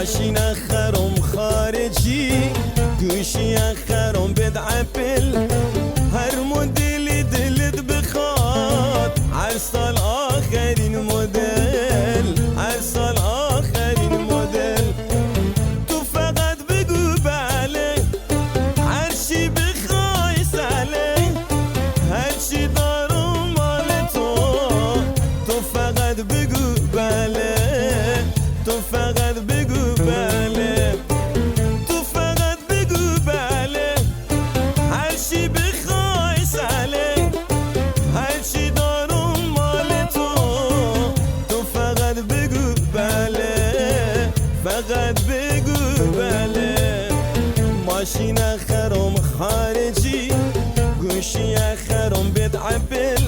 ماشین خرم خارجی گوشی خرم بد عپل هر مدلی دلت بخواد هر سال آخرین مدل هر سال آخرین مدل تو فقط بگو بله هر چی بخوای سله هر چی دارم مال تو تو فقط بگو بله تو فقط بگو بله تو فقط بگو بله هر چی بخوای سله هر چی دارم مال تو تو فقط بگو بله فقط بگو بله ماشین خرم خارجی گوشی خرم بد عپل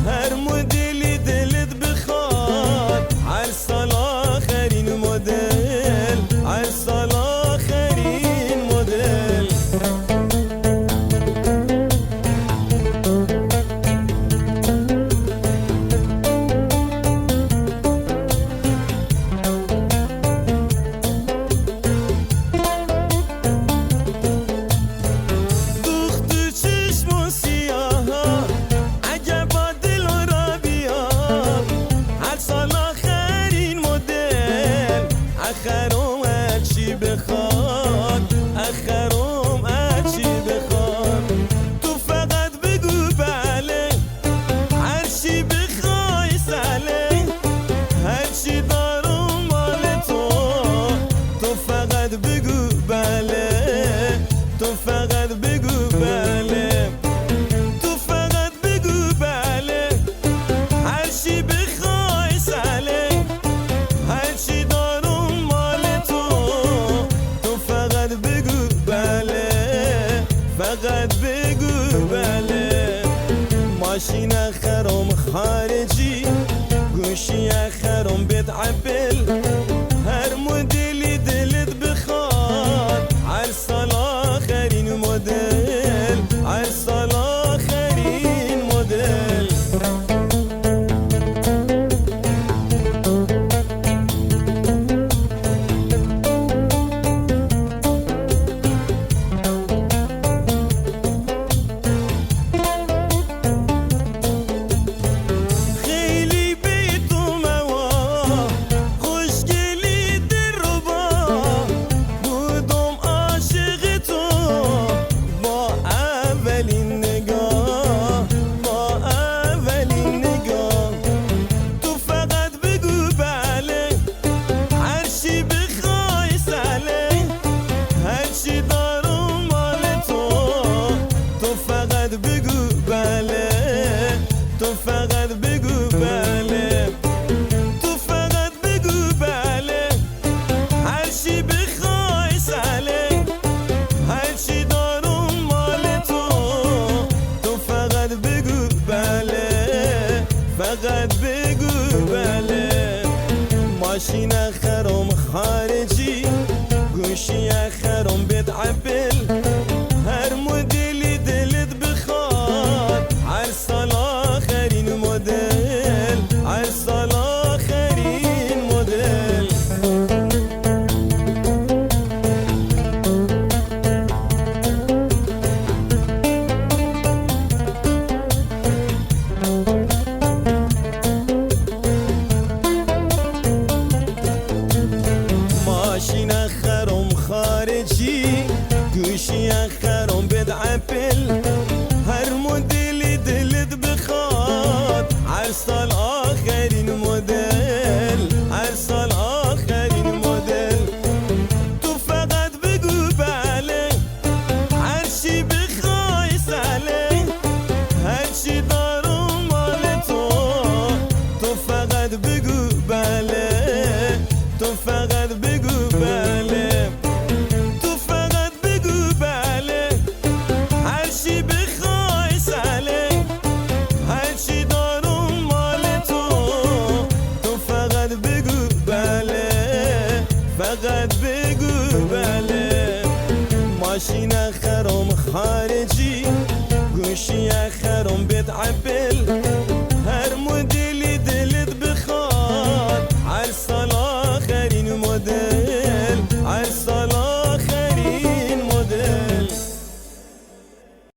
هر مدلی دلت بخواد هر سال آخرین مدل هر سال آخرین مدل اخرم هرچی بخواد اخرم هرچی بخواد تو فقط بگو بله هرچی بخوای سله هرچی دارم مال تو تو فقط بگو بله تو فقط بگو بله تو فقط بگو بله هرچی بخوای سله هرچی فقط بگو بله ماشین خرم خارجی گوشی خرم بد عپل هر مدلی دلت بخواد هر سال آخرین مدل هر سال آخرین مدل تو فقط بگو بله تو فقط بگو بله هر چی بخوای سله هر چی دارم مال تو تو فقط بگو بله فقط بگو بله ماشین خرم خارجی گوشی خرم بد عپل هر مدلی دلت بخواد هر سال آخرین مدل هر سال آخرین مدل ماشین خرم خارجی گوشی خرم بد عپل هر مدلی دلت بخواد هر سال آخرین مدل هر سال آخرین مدل تو فقط بگو بله هر چی بخوای سله هر چی دارم مال تو تو فقط بگو بله تو فقط بگو بله تو فقط بگو بله هر چی بخوای سله هر چی دارم مال تو تو فقط بگو بله فقط بگو بله ماشین خرم خارجی گوشی خرم